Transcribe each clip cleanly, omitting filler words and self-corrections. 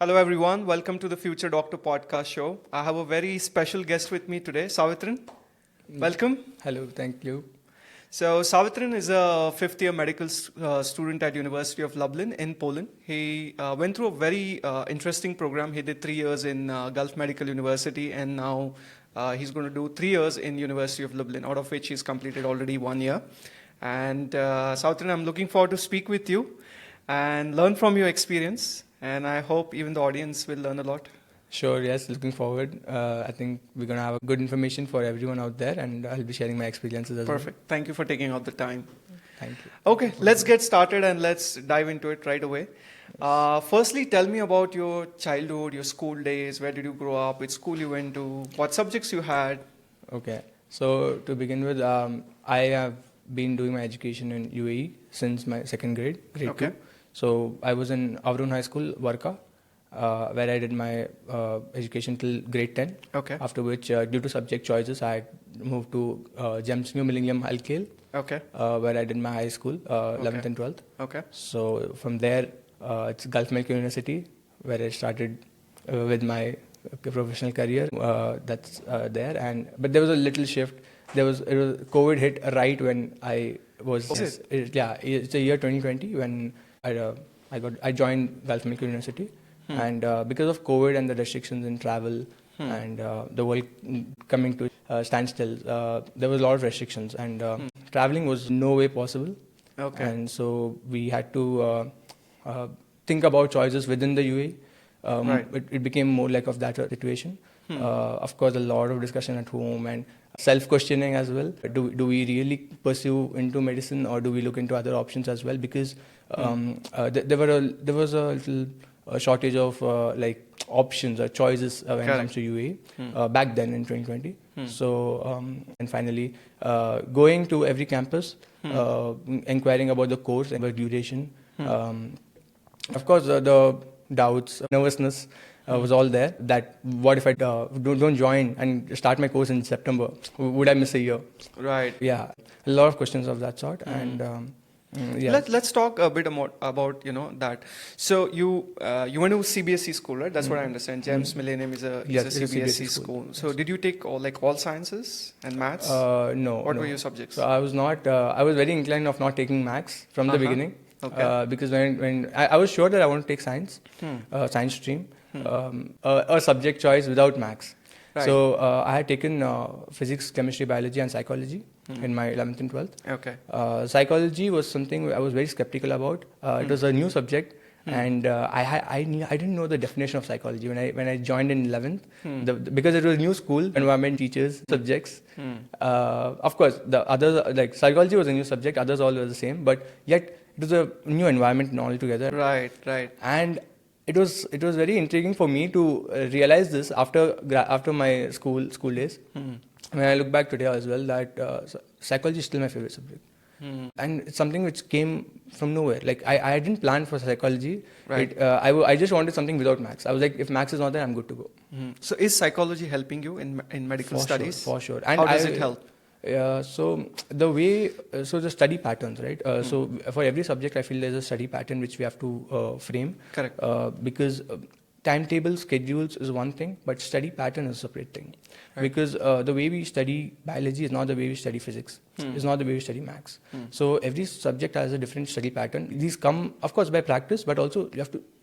Hello, everyone. Welcome to the Future Doctor podcast show. I have a very special guest with me today, Savitran. Welcome. Hello, thank you. So, Savitran is a fifth-year medical student at University of Lublin in Poland. He went through a very interesting program. He did 3 years in Gulf Medical University, and now he's going to do 3 years in University of Lublin, out of which he's completed already 1 year. And Savitran, I'm looking forward to speak with you and learn from your experience. And I hope even the audience will learn a lot. Sure, yes, looking forward. I think we're going to have good information for everyone out there, and I'll be sharing my experiences as well. Perfect. Thank you for taking out the time. Thank you. Okay, let's get started and let's dive into it right away. Firstly, tell me about your childhood, your school days. Where did you grow up? Which school you went to? What subjects you had? Okay, so to begin with, I have been doing my education in UAE since my second grade, grade 2. So I was in our own high school, Varka, where I did my education till grade 10. Okay. After which, due to subject choices, I moved to Gems New Millennium Alkale, where I did my high school, 11th and 12th. Okay. So from there, it's Gulf Medical University, where I started with my professional career. That's there, but there was a little shift. It was COVID hit right when I was. It's the year 2020 when I joined Gulf Medical University, and because of COVID and the restrictions in travel and the world coming to standstill, there was a lot of restrictions, and traveling was no way possible. Okay. And so we had to think about choices within the UAE. It became more like of that situation. Of course, a lot of discussion at home and self-questioning as well. Do we really pursue into medicine, or do we look into other options as well? Because there was a little shortage of like options or choices when it comes to UAE back then in 2020. So and finally going to every campus, inquiring about the course and the duration. Of course, the doubts, nervousness was all there. That what if I don't join and start my course in September? Would I miss a year? Right. Yeah, a lot of questions of that sort. And yeah. Let's talk a bit more about that. So you went to CBSE school, right? That's what I understand. Gems Millennium is a CBSE school. So did you take all sciences and maths? No. What were your subjects? So I was not. I was very inclined of not taking maths from the beginning. Okay. Because when I was sure that I want to take science, science stream, a subject choice without maths. Right. So I had taken physics, chemistry, biology, and psychology in my 11th and 12th. Okay. Psychology was something I was very skeptical about. It was a new subject, and I didn't know the definition of psychology when I joined in 11th. Because it was a new school, environment, teachers, subjects. Of course, the others, like psychology was a new subject. Others all were the same, but yet it was a new environment altogether. Right. And it was very intriguing for me to realize this after my school days. When I look back today as well, that psychology is still my favorite subject. And it's something which came from nowhere. Like I didn't plan for psychology. Right. I just wanted something without maths. I was like, if maths is not there, I'm good to go. So is psychology helping you in medical studies? For sure. And how does it help? So the study patterns, right? So for every subject, I feel there's a study pattern which we have to frame. Correct. Because timetable schedules is one thing, but study pattern is a separate thing. Right. Because the way we study biology is not the way we study physics. It's not the way we study maths. So every subject has a different study pattern. These come, of course, by practice, but also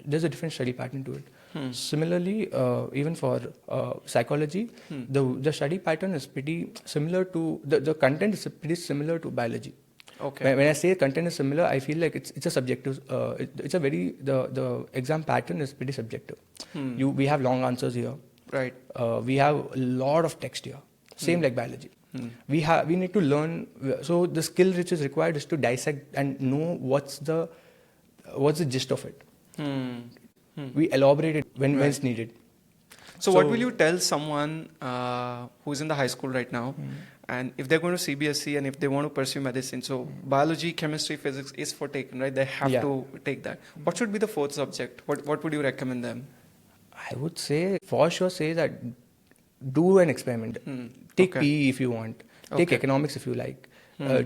there's a different study pattern to it. Similarly, even for psychology, the study pattern is pretty similar to the content is pretty similar to biology. Okay. When I say content is similar, I feel like it's a subjective. The exam pattern is pretty subjective. We have long answers here. Right. We have a lot of text here. Same like biology. We need to learn. So the skill which is required is to dissect and know what's the gist of it. We elaborate it when it's needed. So what will you tell someone who's in the high school right now, and if they're going to CBSE and if they want to pursue medicine, so biology, chemistry, physics is for taken, right? They have to take that. What should be the fourth subject? What would you recommend them? I would say, for sure, say that do an experiment. Take PE if you want. Take economics if you like.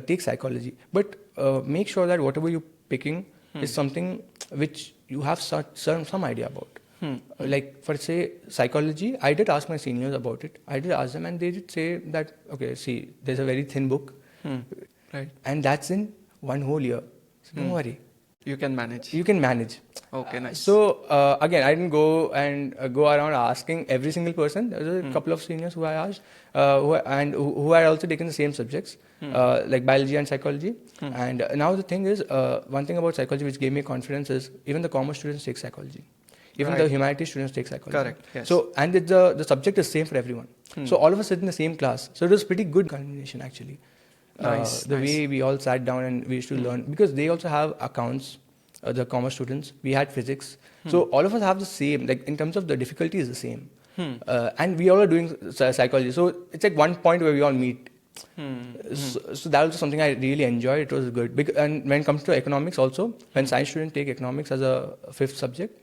Take psychology. But make sure that whatever you're picking is something which you have some idea about. Like for say psychology, I did ask my seniors about it. I did ask them, and they did say that okay, see, there's a very thin book, Right. and that's in one whole year. So don't worry, You can manage. you can manage. Okay, nice. So again, I didn't go and go around asking every single person. There was a couple of seniors who I asked, who had also taken the same subjects, like biology and psychology. And now the thing is, one thing about psychology which gave me confidence is even the commerce students take psychology, even the humanities students take psychology. Correct. Yes. So and the subject is same for everyone. So all of us sit in the same class. So it was pretty good combination actually. Nice. The way we all sat down and we used to learn, because they also have accounts, the commerce students, we had physics. So all of us have the same, like in terms of the difficulty is the same. And we all are doing psychology. So it's like one point where we all meet. So that was something I really enjoyed. It was good. And when it comes to economics also, when science students take economics as a fifth subject,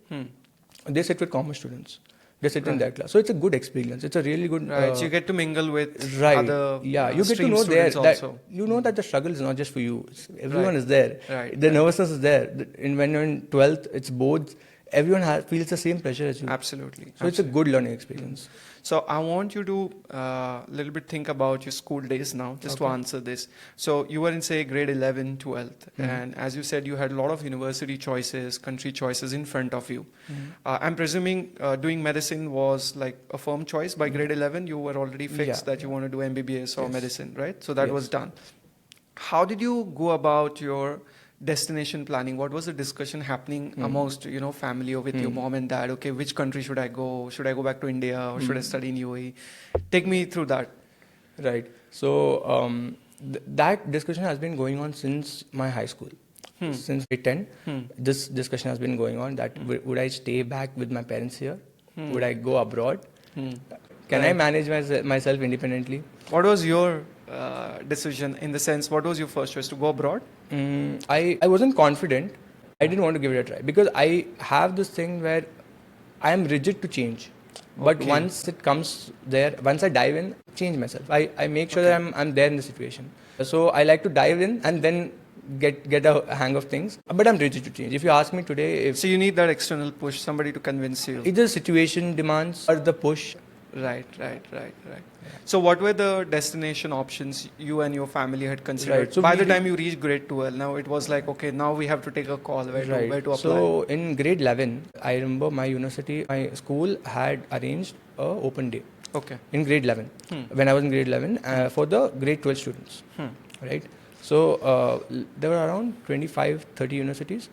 they sit with commerce students. They sit in their class. So it's a good experience. It's a really good... Right, so you get to mingle with other you get to stream know students that also. you know that the struggle is not just for you. Everyone is there. Right. The nervousness is there. When you're in 12th, it's boards. Everyone feels the same pressure as you. Absolutely. So it's a good learning experience. So I want you to little bit think about your school days now, just to answer this. So you were in, say, grade 11, 12th, and as you said, you had a lot of university choices, country choices in front of you. I'm presuming doing medicine was like a firm choice. By grade 11, you were already fixed that you want to do MBBS or medicine, right? So that was done. How did you go about your destination planning? What was the discussion happening amongst family or with your mom and dad? Okay, which country should I go? Should I go back to India or should I study in UAE? Take me through that. Right. So that discussion has been going on since my high school. Since grade 10, this discussion has been going on that would I stay back with my parents here? Would I go abroad? Can I manage myself independently? What was your decision, in the sense, what was your first choice, to go abroad? I wasn't confident. I didn't want to give it a try because I have this thing where I am rigid to change. But once it comes there, once I dive in, change myself. I make sure that I'm there in the situation. So I like to dive in and then get a hang of things. But I'm rigid to change. If you ask me today, So you need that external push, somebody to convince you. either the situation demands or the push. Right. So what were the destination options you and your family had considered? Right. So by the time you reached grade 12, now it was like, okay, now we have to take a call where to apply. So in grade 11, I remember my school had arranged a open day. Okay. In grade 11, when I was in grade 11, for the grade 12 students, right? So there were around 25, 30 universities.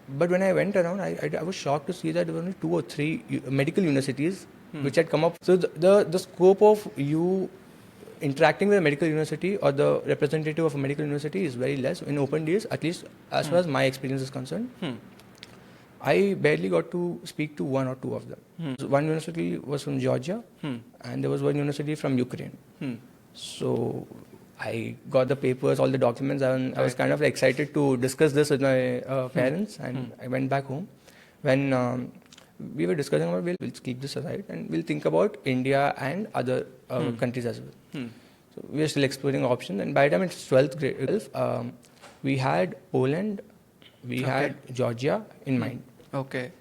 But when I went around, I was shocked to see that there were only 2 or 3 medical universities which had come up. So the scope of you interacting with a medical university or the representative of a medical university is very less in open days, at least as far as my experience is concerned. I barely got to speak to 1 or 2 of them. So one university was from Georgia and there was one university from Ukraine. So I got the papers, all the documents, and I was kind of excited to discuss this with my parents, and I went back home. When we were discussing about, we'll keep this aside and we'll think about India and other countries as well. So we are still exploring options, and by the time it's 12th grade, we had Poland, we had Georgia in mind. Okay.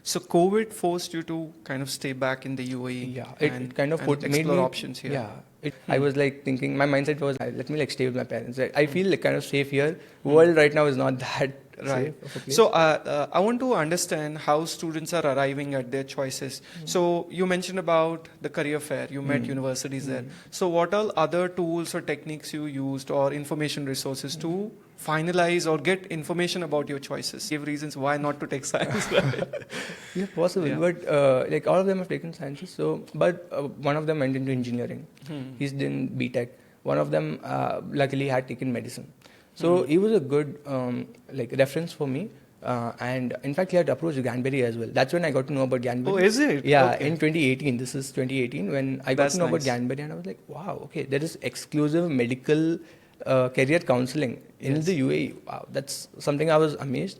So COVID forced you to kind of stay back in the UAE. Yeah, it kind of made explore options here. Yeah, I was like thinking, my mindset was, let me like stay with my parents. I feel like kind of safe here. World right now is not that right. safe. So I want to understand how students are arriving at their choices. So you mentioned about the career fair. You met universities there. So what are other tools or techniques you used or information resources to finalize or get information about your choices? Give reasons why not to take science. Yeah, possible. Yeah. But like all of them have taken sciences. So, but one of them went into engineering. He's in BTech. One of them luckily had taken medicine. So he was a good like reference for me. And in fact, he had approached Gyanberry as well. That's when I got to know about Gyanberry. Oh, is it? Yeah, okay. in 2018. This is 2018 when I got to know about Gyanberry, and I was like, wow, okay, there is exclusive medical career counseling in the UAE. Wow, that's something I was amazed.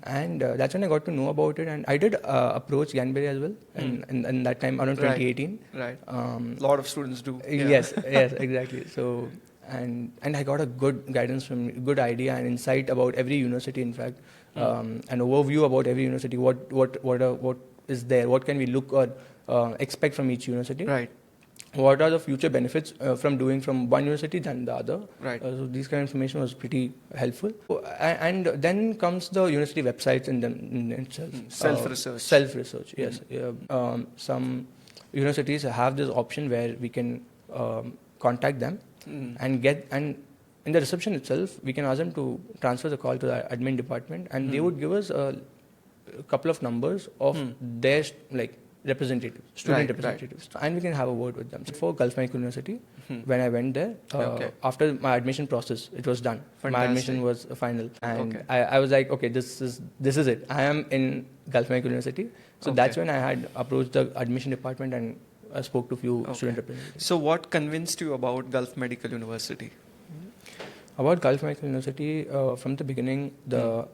And that's when I got to know about it, and I did approach Gyanberry as well, and that time around 2018. Right. A lot of students do. Yeah. Yes, exactly. So and I got a good guidance from, good idea and insight about every university. In fact, an overview about every university, what is there, what can we look or expect from each university. Right. What are the future benefits from doing from one university than the other. Right. So these kind of information was pretty helpful. And then comes the university websites in itself. Self-research. Self-research, yes. Some universities have this option where we can contact them and in the reception itself, we can ask them to transfer the call to the admin department, and they would give us a couple of numbers of their representatives, student representatives, and we can have a word with them. So for Gulf Medical University, when I went there, after my admission process, it was done. Fantastic. My admission was final, and I was like, okay, this is it. I am in Gulf Medical University. So that's when I had approached the admission department and I spoke to a few student representatives. So what convinced you about Gulf Medical University? About Gulf Medical University, from the beginning, the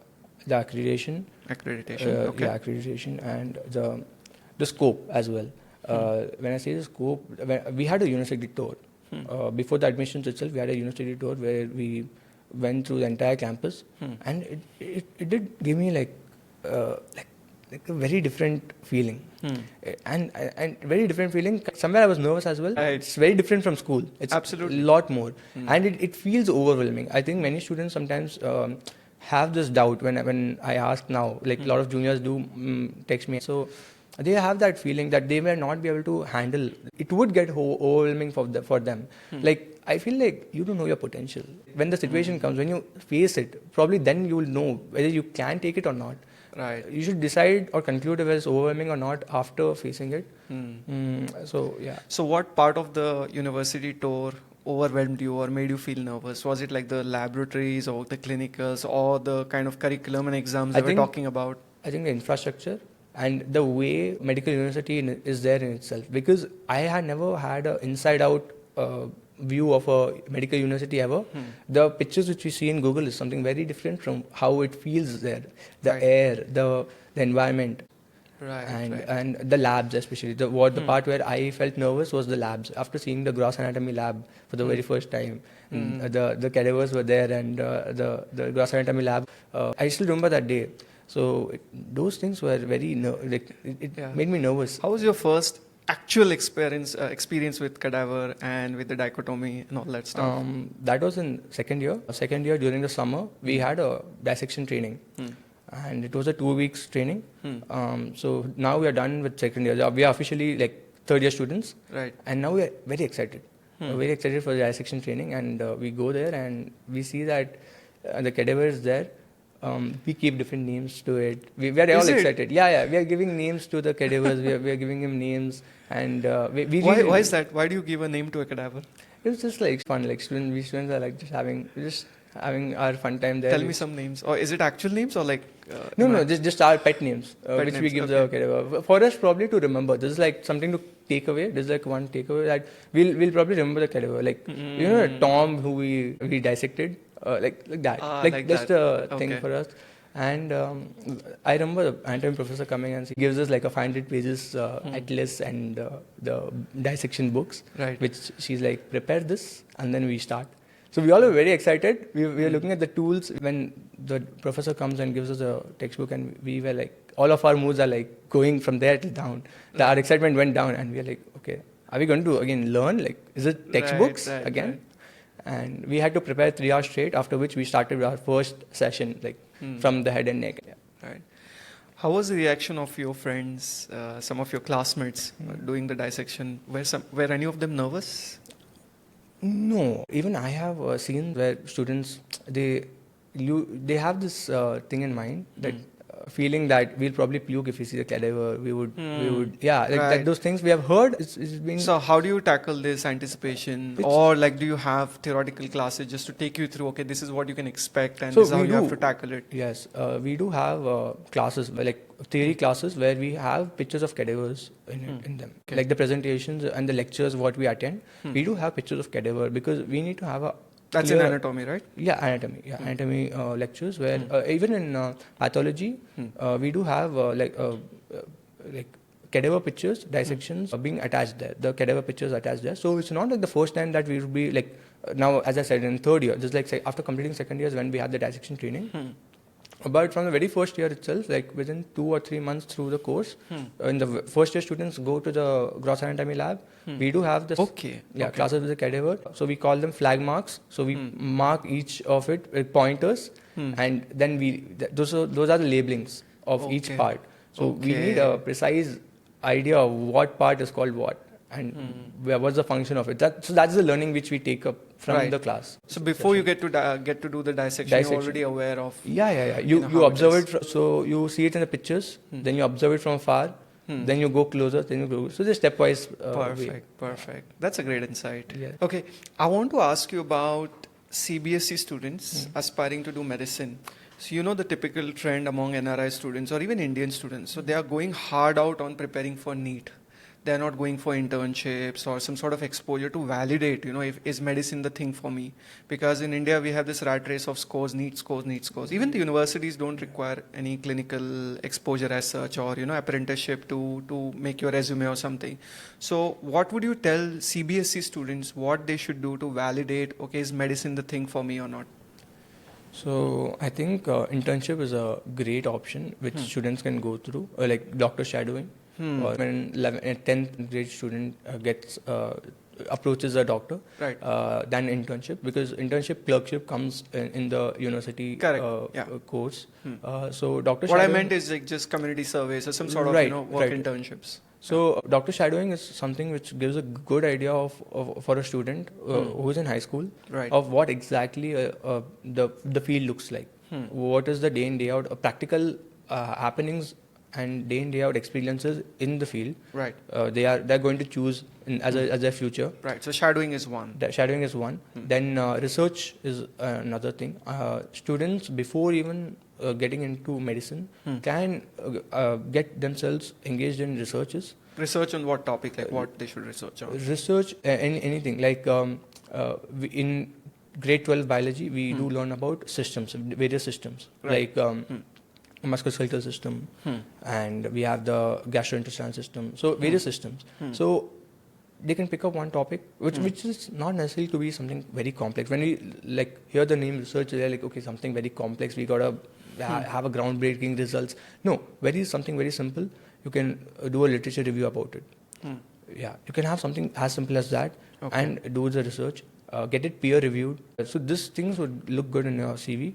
accreditation. Accreditation and the scope as well. When I say the scope, we had a university tour. Before the admissions itself, we had a university tour where we went through the entire campus, and it did give me like a very different feeling, and very different feeling. Somewhere I was nervous as well. It's very different from school. It's absolutely a lot more, and it feels overwhelming. I think many students sometimes have this doubt when I ask now. Like a lot of juniors do text me, so they have that feeling that they may not be able to handle. It would get overwhelming for them. Like I feel like you don't know your potential. When the situation comes, when you face it, probably then you will know whether you can take it or not. Right. You should decide or conclude whether it's overwhelming or not after facing it. So yeah. So what part of the university tour overwhelmed you or made you feel nervous? Was it like the laboratories or the clinicals or the kind of curriculum and exams they were talking about? I think the infrastructure and the way medical university is there in itself, because I had never had an inside out view of a medical university ever. The pictures which we see in Google is something very different from how it feels there. The air, the environment. And the labs especially. The part where I felt nervous was the labs. After seeing the gross anatomy lab for the very first time, the cadavers were there and the gross anatomy lab. I still remember that day. So those things were very it made me nervous. How was your first actual experience with cadaver and with the dichotomy and all that stuff? That was in second year. Second year during the summer, we had a dissection training. And it was a 2 weeks training. So now we are done with second year. We are officially like third year students. Right. And now we are very excited. We're very excited for the dissection training, and we go there and we see that the cadaver is there. We keep different names to it. We are all excited. Yeah. We are giving names to the cadavers. we are giving him names. And why is that? Why do you give a name to a cadaver? It was just like fun. Like students are like just having our fun time there. Tell me some names. Or is it actual names or like? No, just our pet names, which we give the cadaver. For us, probably to remember. This is like something to take away. This is like one takeaway that we'll probably remember the cadaver. Like Tom who we dissected. Like that. That's the thing for us. And I remember the anatomy professor coming and he gives us like a 500 pages atlas and the dissection books, which she's like, prepare this and then we start. So we all were very excited. We were looking at the tools when the professor comes and gives us a textbook, and we were like, all of our moods are like going from there till down. Our excitement went down, and we were like, okay, are we going to again learn? Like, is it textbooks again? And we had to prepare 3 hours straight, after which we started our first session, like from the head and neck. Right. How was the reaction of your friends, some of your classmates doing the dissection? Were any of them nervous? No. Even I have seen where students, they have this thing in mind that feeling that we'll probably puke if we see the cadaver. We would, like those things we have heard. It's been. So how do you tackle this anticipation, or like do you have theoretical classes just to take you through? Okay, this is what you can expect, and this is how you have to tackle it. Yes, we do have classes like theory classes where we have pictures of cadavers in them. Okay. Like the presentations and the lectures what we attend, we do have pictures of cadaver because we need to have a. That's in anatomy, right? Yeah, anatomy. Yeah, anatomy lectures where even in pathology, we do have like cadaver pictures, dissections being attached there. The cadaver pictures attached there. So it's not like the first time that we would be like now, as I said, in third year, just like after completing second years when we had the dissection training. But from the very first year itself, like within 2 or 3 months through the course, when the first year students go to the gross anatomy lab, we do have this classes with the cadaver. So we call them flag marks. So we mark each of it with pointers, and then those are the labelings of each part. So we need a precise idea of what part is called what and what's the function of it. So that's the learning which we take up from the class. So before you get to do the dissection, you're already aware of. You observe it. So you see it in the pictures, then you observe it from afar, then you go closer, then you go. So just stepwise. Perfect. That's a great insight. Yeah. Okay, I want to ask you about CBSE students aspiring to do medicine. So you know the typical trend among NRI students or even Indian students. So they are going hard out on preparing for NEET. They're not going for internships or some sort of exposure to validate, if is medicine the thing for me? Because in India, we have this rat race of scores, NEET scores, NEET scores. Even the universities don't require any clinical exposure as such or, apprenticeship to make your resume or something. So what would you tell CBSE students what they should do to validate, okay, is medicine the thing for me or not? So I think internship is a great option which students can go through, like doctor shadowing. Or when a 10th grade student approaches a doctor, than internship, because internship clerkship comes in the university course. So doctor what I meant is like just community service or some sort of work internships. So doctor shadowing is something which gives a good idea for a student who is in high school of what exactly the field looks like. What is the day in day out practical happenings and day in day out experiences in the field. They're going to choose as their future. So shadowing is one. Shadowing is one. Then research is another thing. Students before even getting into medicine can get themselves engaged in researches. Research on what topic? Like what they should research on? Research anything like in grade 12 biology we do learn about systems, various systems like musculoskeletal system, and we have the gastrointestinal system. So various systems. So they can pick up one topic, which is not necessarily to be something very complex. When we hear the name research, they're like, okay, something very complex. We gotta have a groundbreaking results. No, something very simple. You can do a literature review about it. You can have something as simple as that and do the research. Get it peer reviewed. So these things would look good in your CV.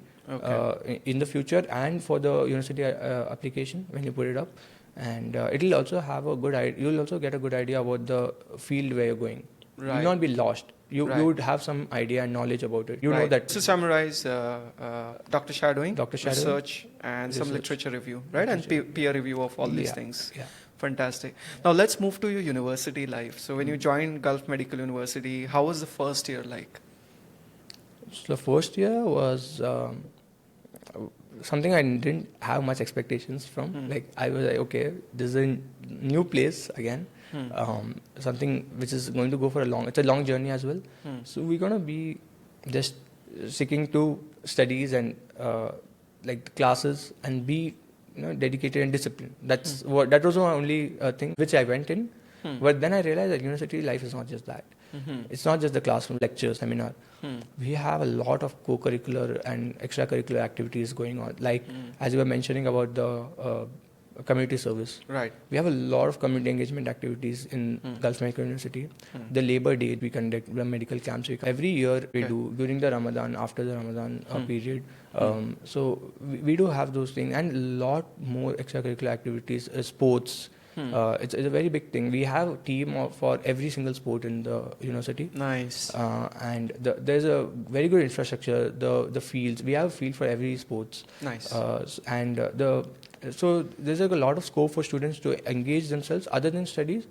In the future and for the university application when you put it up, and it'll also have a good idea. You'll also get a good idea about the field where you're going. You'll not be lost. You would have some idea and knowledge about it. You know that. So summarize doctor shadowing, research, and some literature review, right? And peer review of all these things. Fantastic. Now let's move to your university life. So when you joined Gulf Medical University, how was the first year like? So the first year was something I didn't have much expectations from. I was like, okay, this is a new place again. Something which is going to go for it's a long journey as well. So we're going to be just sticking to studies and the classes and be dedicated and disciplined. That was my only thing which I went in. But then I realized that university life is not just that. It's not just the classroom, lecture, seminar. We have a lot of co-curricular and extracurricular activities going on. As you were mentioning about the community service. We have a lot of community engagement activities in Gulf Medical University. The Labor Day, we conduct the medical camps. Every year we do during the Ramadan, after the Ramadan period. So we do have those things and a lot more extracurricular activities, sports. It's a very big thing. We have a team for every single sport in the university. Nice. And there's a very good infrastructure. The fields, we have a field for every sports. Nice. So there's a lot of scope for students to engage themselves other than studies.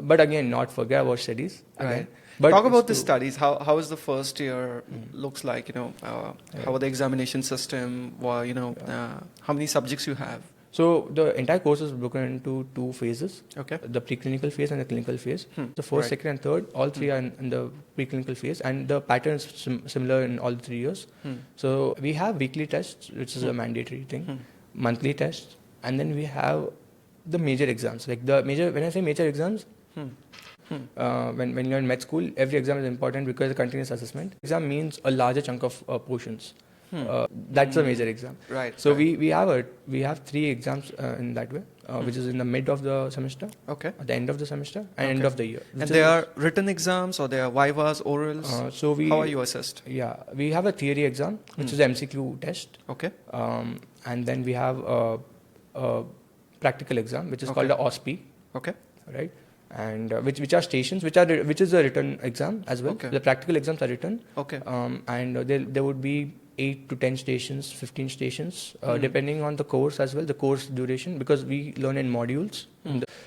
But again, not forget about studies. Again. But talk about the studies. How is the first year looks like? How are the examination system? How many subjects you have? So the entire course is broken into 2 phases. Okay. The preclinical phase and the clinical phase. The first, second, and third, all 3 are in the preclinical phase, and the pattern is similar in all 3 years. So we have weekly tests, which is a mandatory thing, monthly tests, and then we have the major exams. When I say major exams, when you're in med school, every exam is important because the continuous assessment. Exam means a larger chunk of portions. That's a major exam. Right. So right. we have 3 exams in that way, which is in the mid of the semester, Okay. at the end of the semester, and end Okay. of the year. And they are written exams or they are vivas, orals? So we How are you assessed? Yeah, we have a theory exam, which is MCQ test, Okay. and then we have a practical exam, which is called the OSPE, Okay. right? And which are stations, which is a written exam as well. Okay. The practical exams are written, Okay. and there would be 8 to 10 stations, 15 stations, depending on the course as well, the course duration, because we learn in modules.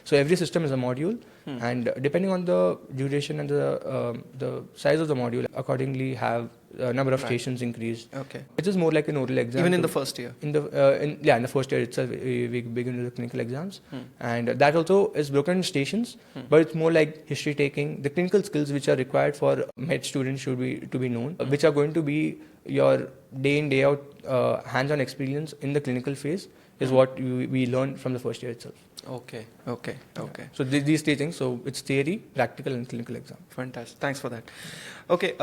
So every system is a module, and depending on the duration and the size of the module, accordingly have number of stations increased. Okay. It is more like an oral exam. Even in the first year? In the first year itself, we begin with the clinical exams, and that also is broken in stations, but it's more like history taking. The clinical skills which are required for med students should be known, which are going to be your day in day out hands-on experience in the clinical phase is what we learn from the first year itself. Okay. Okay. Okay. So these 3 things. So it's theory, practical, and clinical exam. Fantastic. Thanks for that. Okay.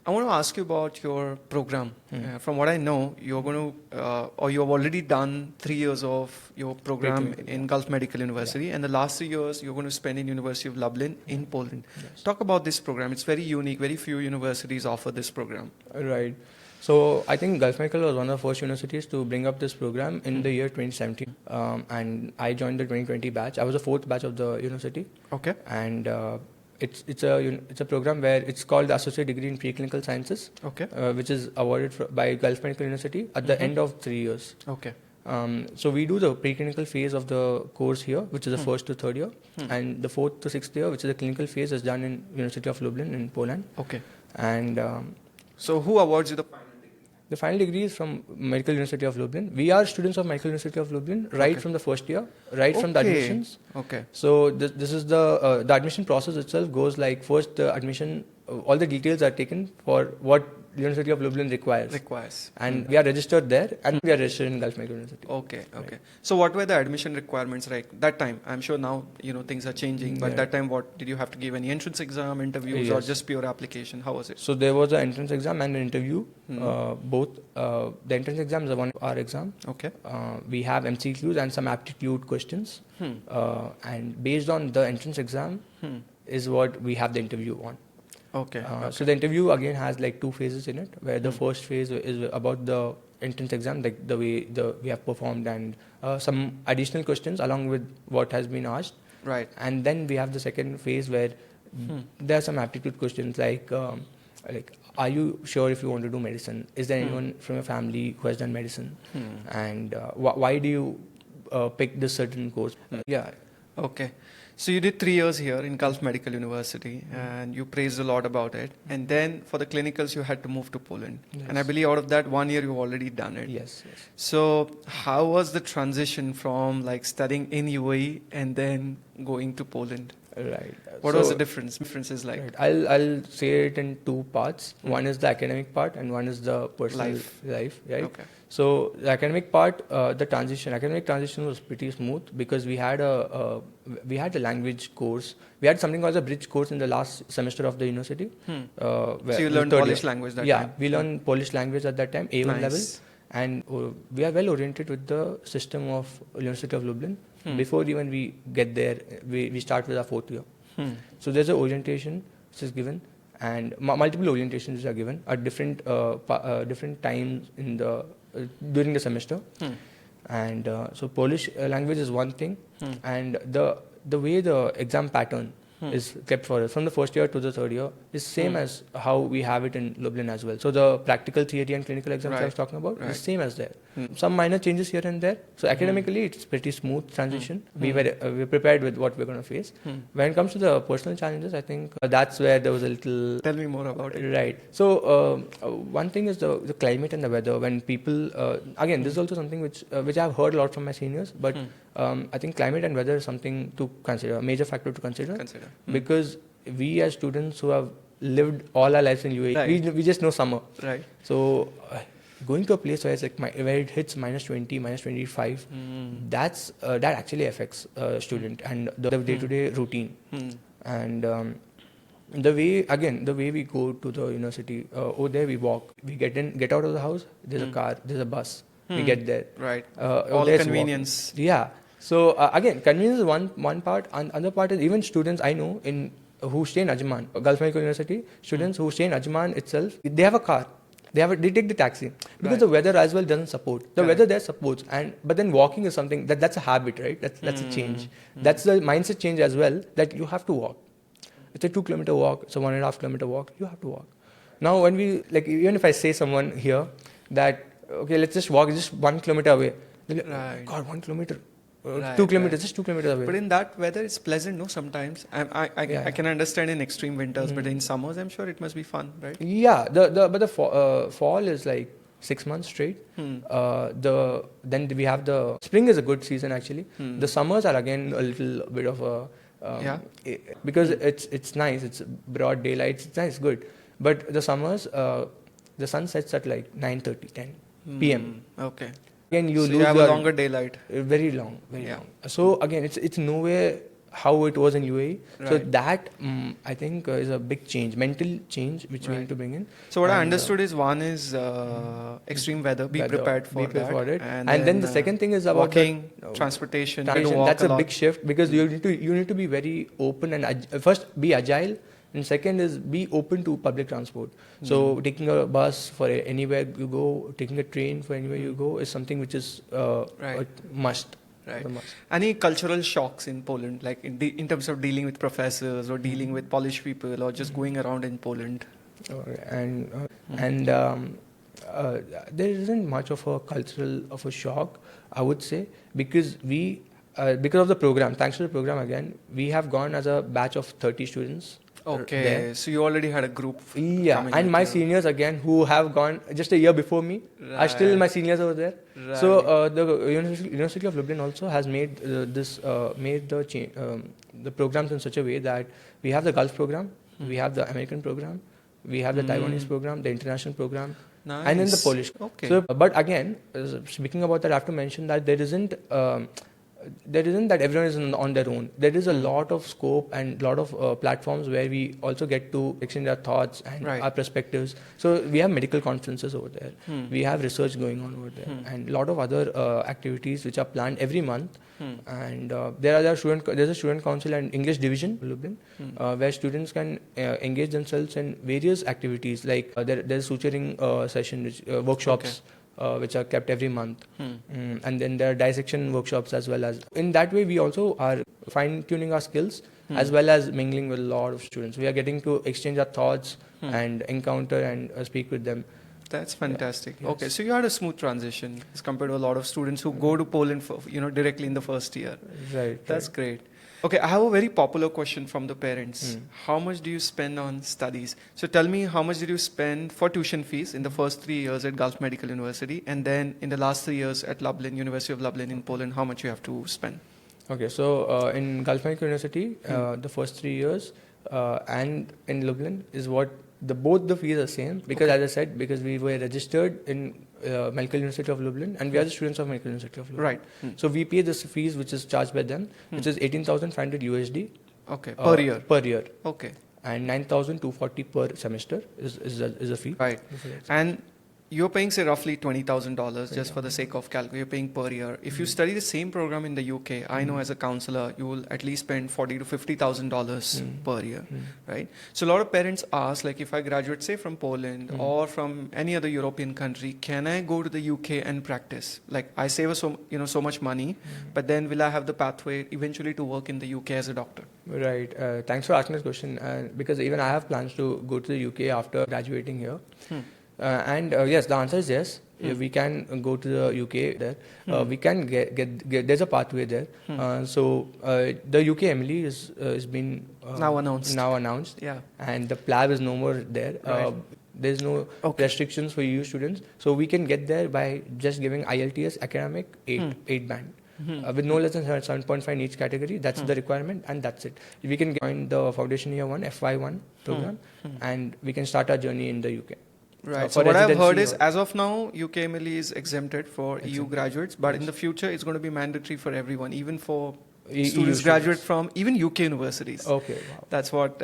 I want to ask you about your program. From what I know, you're going to, or you have already done 3 years of your program in Gulf Medical University, and the last 3 years you're going to spend in University of Lublin in Poland. Yes. Talk about this program. It's very unique. Very few universities offer this program. Right. So I think Gulf Medical was one of the first universities to bring up this program in the year 2017, and I joined the 2020 batch. I was the 4th batch of the university. Okay. And it's a program where it's called the Associate Degree in Preclinical Sciences, Okay. which is awarded by Gulf Medical University at the end of 3 years. Okay. So we do the preclinical phase of the course here, which is the 1st to 3rd year, and the 4th to 6th year, which is the clinical phase, is done in University of Lublin in Poland. Okay. And So who awards you the final degree? the final degree is from Medical University of Lublin. We are students of Medical University of Lublin right from the first year, right from the admissions. Okay. So this is the admission process itself goes like first the admission, all the details are taken for what University of Lublin requires. And we are registered there, and we are registered in Gulf Medical University. Okay. Okay. So what were the admission requirements like that time? I'm sure now things are changing, but that time what did you have to give any entrance exam, interviews, or just pure application? How was it? So there was an entrance exam and an interview, both. The entrance exam is a 1-hour exam. Okay. We have MCQs and some aptitude questions, and based on the entrance exam is what we have the interview on. Okay. So the interview again has like 2 phases in it, where the first phase is about the entrance exam, like the way we have performed, and some additional questions along with what has been asked. Right. And then we have the second phase where there are some aptitude questions like are you sure if you want to do medicine? Is there anyone from your family who has done medicine? And why do you pick this certain course? Yeah. Okay. So you did 3 years here in Gulf Medical University, and you praised a lot about it. And then for the clinicals, you had to move to Poland. Yes. And I believe out of that 1 year, you've already done it. Yes. So how was the transition from like studying in UAE and then going to Poland? Right. What was the difference? Differences like? Right. I'll say it in 2 parts. One is the academic part, and one is the personal life. Right. Okay. So the academic part, academic transition was pretty smooth because we had a language course. We had something called a bridge course in the last semester of the university. So you learned Polish language that time? Yeah, we learned Polish language at that time, A1 level. And we are well oriented with the system of University of Lublin. Before even we get there, we start with our 4th year. So there's an orientation which is given, and multiple orientations which are given at different times in during the semester. And so Polish language is one thing, and the way the exam pattern is kept for us from the first year to the 3rd year is same as how we have it in Lublin as well. So the practical theory and clinical exams I was talking about is same as there. Some minor changes here and there. So academically, it's pretty smooth transition. We were prepared with what we're going to face. When it comes to the personal challenges, I think that's where there was a little. Tell me more about it. Right. So one thing is the climate and the weather. When people again, this is also something which I've heard a lot from my seniors, but I think climate and weather is something to consider, a major factor to consider. Because we as students who have lived all our lives in UAE, we just know summer. Right. So going to a place where it's like where it hits -20, -25, that actually affects a student and the day-to-day routine. And The way we go to the university, over there we walk, we get out of the house, there's a car, there's a bus, we get there. Right. Over All there it's convenience. walking. Yeah. So again, convenience is one part, and other part is even students I know who stay in Ajman, Gulf Medical University, students who stay in Ajman itself, they have a car. They take the taxi because Right. the weather as well doesn't support. The Correct. weather there supports, but then walking is something that's a habit, right? That's a change. That's the mindset change as well, that you have to walk. It's a 2 kilometer walk. It's a 1.5 kilometer walk. You have to walk. Now, when even if I say someone here that okay, let's just walk, just 1 kilometer away. They're like, Right. God, 1 kilometer, Right, 2 kilometers, right. just 2 kilometers away. But in that weather, it's pleasant, no? Sometimes I can understand in extreme winters, but in summers, I'm sure it must be fun, right? Yeah, the fall is like 6 months straight. Then we have the spring is a good season actually. The summers are again a little bit of a Yeah. because it's nice. It's broad daylight. It's nice, good. But the summers, the sun sets at like 9:30, 10 p.m. Okay. Again, you So lose you have a your- longer daylight. very long, very Yeah. long. So again, it's nowhere how it was in UAE. So Right. that I think is a big change, mental change, which we Right. need to bring in. So what I And, understood is one is extreme weather. Be weather, prepared for be prepared that. for it. And then the second thing is about walking, the, transportation. transition. Walk That's a lot. big shift because you need to be very open and first be agile, and second is be open to public transport. So taking a bus for anywhere you go, taking a train for anywhere you go is something which is Right. a must. Right. A must. Any cultural shocks in Poland, like in terms of dealing with professors or dealing with Polish people or just going around in Poland? And there isn't much of a cultural shock, I would say, because because of the program. Thanks to the program again, we have gone as a batch of 30 students. Okay, there. so you already had a group. Yeah, coming and with my you. seniors again who have gone just a year before me are still Right. my seniors over there. Right. So the University of Lublin also has made the programs in such a way that we have the Gulf program, we have the American program, we have the Taiwanese program, the international program, and then the Nice. Polish. Okay. So, but again, speaking about that, I have to mention that there isn't that everyone is on their own. There is a lot of scope and lot of platforms where we also get to exchange our thoughts and Right. our perspectives. So we have medical conferences over there. We have research going on over there, and a lot of other activities which are planned every month. And there's a student council and English division in Lublin, where students can engage themselves in various activities like there's suturing session, workshops. Which are kept every month. And then there are dissection workshops as well. As in that way we also are fine-tuning our skills as well as mingling with a lot of students. We are getting to exchange our thoughts and encounter and speak with them. That's fantastic. Yes. Okay, so you had a smooth transition as compared to a lot of students who go to Poland for, directly in the first year. Right. That's great. Okay, I have a very popular question from the parents. How much do you spend on studies? So tell me, how much did you spend for tuition fees in the first 3 years at Gulf Medical University, and then in the last 3 years at Lublin, University of Lublin in Poland, how much you have to spend? Okay, so in Gulf Medical University, the first 3 years and in Lublin is what both the fees are same because as I said, because we were registered in Medical University of Lublin and we are the students of Medical University of Lublin. Right. So we pay this fees which is charged by them, which is 18,500 USD Okay, per year. Per year, Okay, and 9,240 per semester is a fee. right. And you're paying, say, roughly $20,000 just for the sake of calculation. You're paying per year. If you study the same program in the UK, I know as a counselor, you will at least spend $40,000 to $50,000 per year, right? So a lot of parents ask, like, if I graduate, say, from Poland or from any other European country, can I go to the UK and practice? Like, I save so much money, but then will I have the pathway eventually to work in the UK as a doctor? Right. Thanks for asking this question because even I have plans to go to the UK after graduating here. And yes, the answer is yes. We can go to the UK there. We can get there's a pathway there. So the UK MLE is been Now announced. Yeah. And the PLAB is no more there. Right. There's no restrictions for EU students, so we can get there by just giving IELTS academic 8 band. With no less than 7.5 in each category. That's the requirement, and that's it. We can join the Foundation Year 1 FY1 program, and we can start our journey in the UK. Right. For So what I've heard residency is, as of now, UKMLE is exempted for EU graduates, but in the future, it's going to be mandatory for everyone, even for students graduate from even UK universities. Okay, wow. That's what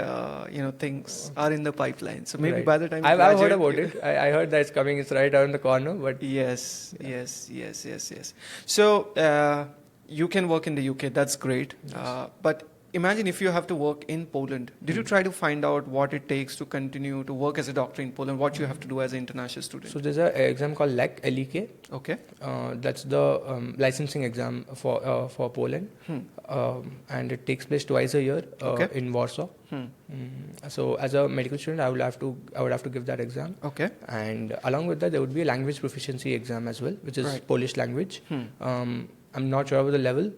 things are in the pipeline. So maybe Right. by the time you I've heard graduate, about it. I heard that it's coming. It's right around the corner. But yes. So you can work in the UK. That's great. But imagine if you have to work in Poland. Did you try to find out what it takes to continue to work as a doctor in Poland? What you have to do as an international student? so there's an exam called LEK, L-E-K. Okay. That's the licensing exam for Poland, and it takes place twice a year in Warsaw. So as a medical student, I would have to give that exam. Okay. And along with that, there would be a language proficiency exam as well, which is Polish language. I'm not sure about the level,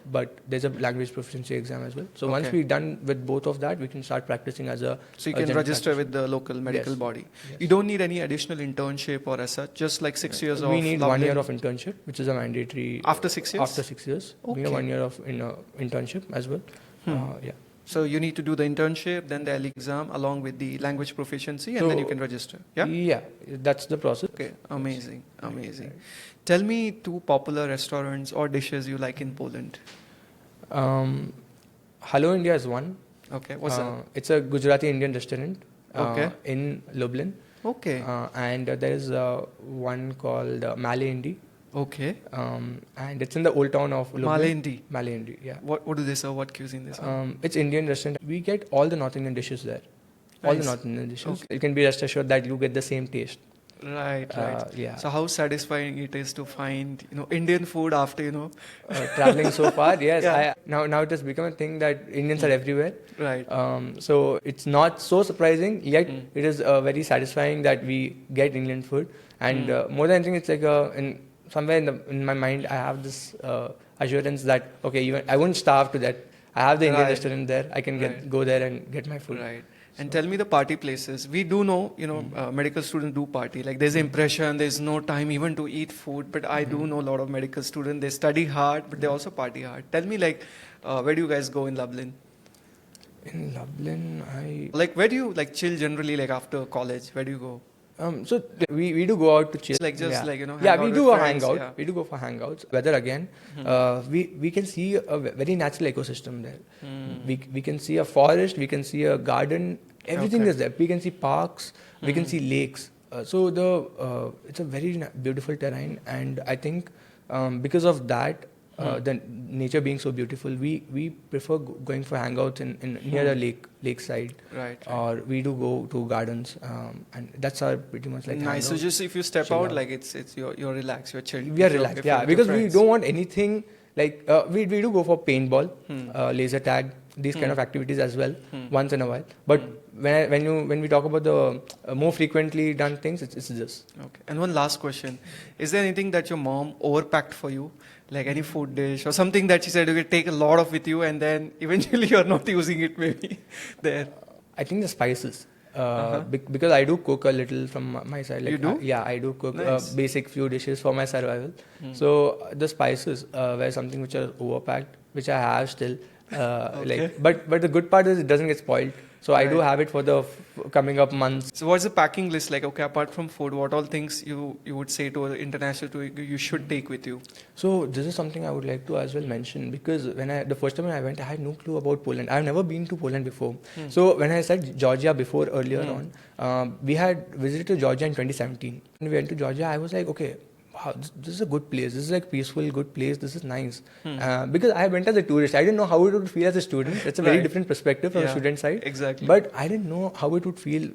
but there's a language proficiency exam as well. So once we're done with both of that, we can start practicing as a. So you can register with the local medical body. Yes. You don't need any additional internship or as such. Just like 6 years of. We need Labhshetwar. 1 year of internship, which is a mandatory. After 6 years. After 6 years, we need 1 year of internship as well. Yeah. So you need to do the internship, then the L exam along with the language proficiency, and then you can register. Yeah. Yeah, that's the process. Okay. Amazing. Tell me 2 popular restaurants or dishes you like in Poland. Hello India is one. Okay. What's that? It's a Gujarati Indian restaurant. In Lublin. Okay. And there is one called Male Indi. Okay. And it's in the old town of Lublin. Male Indi, yeah. What do they serve? What cuisine they serve? It's Indian restaurant. We get all the North Indian dishes there. All the North Indian dishes. Okay. You can be rest assured that you get the same taste. Right. Yeah. So how satisfying it is to find Indian food after traveling so far. Yes. Yeah. Now it has become a thing that Indians are everywhere. Right. So it's not so surprising, yet it is very satisfying that we get Indian food. And more than anything, it's like somewhere in my mind, I have this assurance that even I won't starve to that. I have the Indian restaurant there. I can go there and get my food. Right. And tell me the party places. We do know, medical students do party. Like there's impression, there's no time even to eat food. But I do know a lot of medical students. They study hard, but they also party hard. Tell me, where do you guys go in Lublin? In Lublin, where do you chill generally? After college, where do you go? So we do go out to chill. We do a hangout. Yeah. We do go for hangouts. Weather again, we can see a very natural ecosystem there. We can see a forest, we can see a garden. Everything is there. We can see parks, we can see lakes. So it's a very beautiful terrain, and I think because of that, the nature being so beautiful, we prefer going for hangouts in near the lakeside. Right. Or we do go to gardens, and that's our pretty much like. Nice. So just if you step out, it's you're relaxed, you're chilled. We are relaxed, yeah, because we don't want anything we do go for paintball, laser tag, these kind of activities as well once in a while. But when we talk about the more frequently done things, it's this. Okay. And one last question: is there anything that your mom overpacked for you? Like any food dish or something that she said you could take a lot of with you and then eventually you're not using it maybe there? I think the spices. Because I do cook a little from my side. You do? I do cook basic few dishes for my survival. So the spices were something which are overpacked, which I have still. But the good part is it doesn't get spoiled. So I do have it for the coming up months. So what's the packing list like? Okay, apart from food, what all things you would say to an international tour you should take with you? So this is something I would like to as well mention, because the first time I went, I had no clue about Poland. I've never been to Poland before. So when I said Georgia before earlier on, we had visited Georgia in 2017. When we went to Georgia, I was like, okay, wow, this is a good place. This is like peaceful, good place. This is nice. Because I went as a tourist. I didn't know how it would feel as a student. It's a very different perspective from the student side. Exactly. But I didn't know how it would feel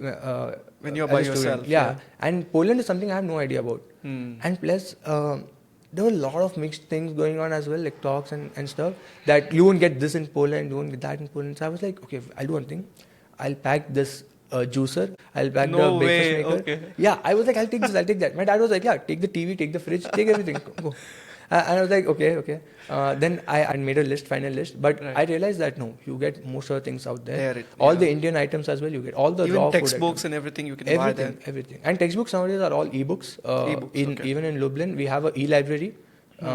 when you're by yourself. Yeah. And Poland is something I have no idea about. And plus, there were a lot of mixed things going on as well, like talks and stuff, that you won't get this in Poland, you won't get that in Poland. So I was like, okay, I'll do one thing. I'll pack this juicer. I'll pack the breakfast maker. Okay. Yeah, I was like, I'll take this, I'll take that. My dad was like, yeah, take the TV, take the fridge, take everything. Go. And I was like, okay. Then I made a final list. But I realized that no, you get most of the things out there. All the Indian items as well, you get. All the even raw textbooks and everything you can buy there. Everything. And textbooks nowadays are all ebooks. Even in Lublin, we have an e-library,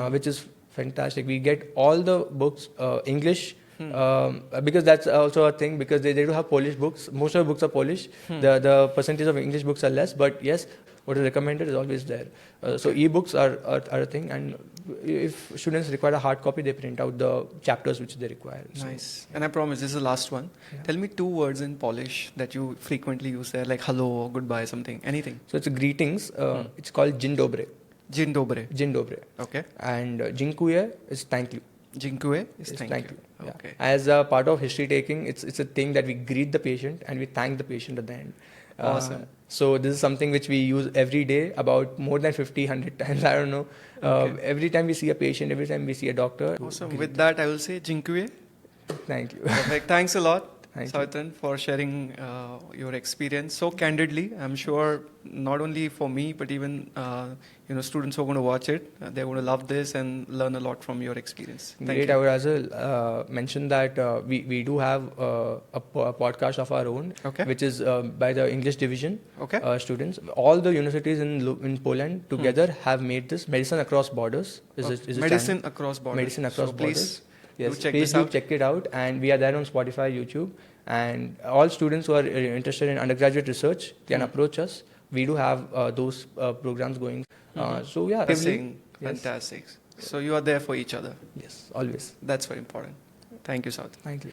which is fantastic. We get all the books, English, because that's also a thing, because they do have Polish books. Most of the books are Polish. The percentage of English books are less, but yes, what is recommended is always there. So ebooks are a thing, and if students require a hard copy, they print out the chapters which they require. Nice. And I promise this is the last one. Yeah. Tell me 2 words in Polish that you frequently use there, like hello or goodbye, something, anything. So it's a greetings. It's called Dzień dobry. Dzień dobry. Dzień dobry. Okay. And dziękuję is thank you. Dziękuję is Is thank you. Yeah. Okay. As a part of history taking, it's a thing that we greet the patient and we thank the patient at the end. Awesome. So this is something which we use every day, about more than 50, 100 times. I don't know. Okay. Every time we see a patient, every time we see a doctor. Awesome. With that, I will say dziękuję. Thank you. Perfect. Thanks a lot, Thank you. Savitran, for sharing your experience so candidly. I'm sure not only for me, but even students who are going to watch it, they're going to love this and learn a lot from your experience. Thank Great. you. I would as well mention that we do have a podcast of our own, Okay. which is by the English division Okay. students. All the universities in Poland together have made this Medicine Across Borders. Is a Medicine channel. across borders. Medicine Across So Borders. Yes, do check please this do out. check it out. And we are there on Spotify, YouTube. And all students who are interested in undergraduate research can approach us. We do have those programs going. So yeah, Amazing. yes. Fantastic. So you are there for each other. Yes, always. That's very important. Thank you, Savitran. Thank you.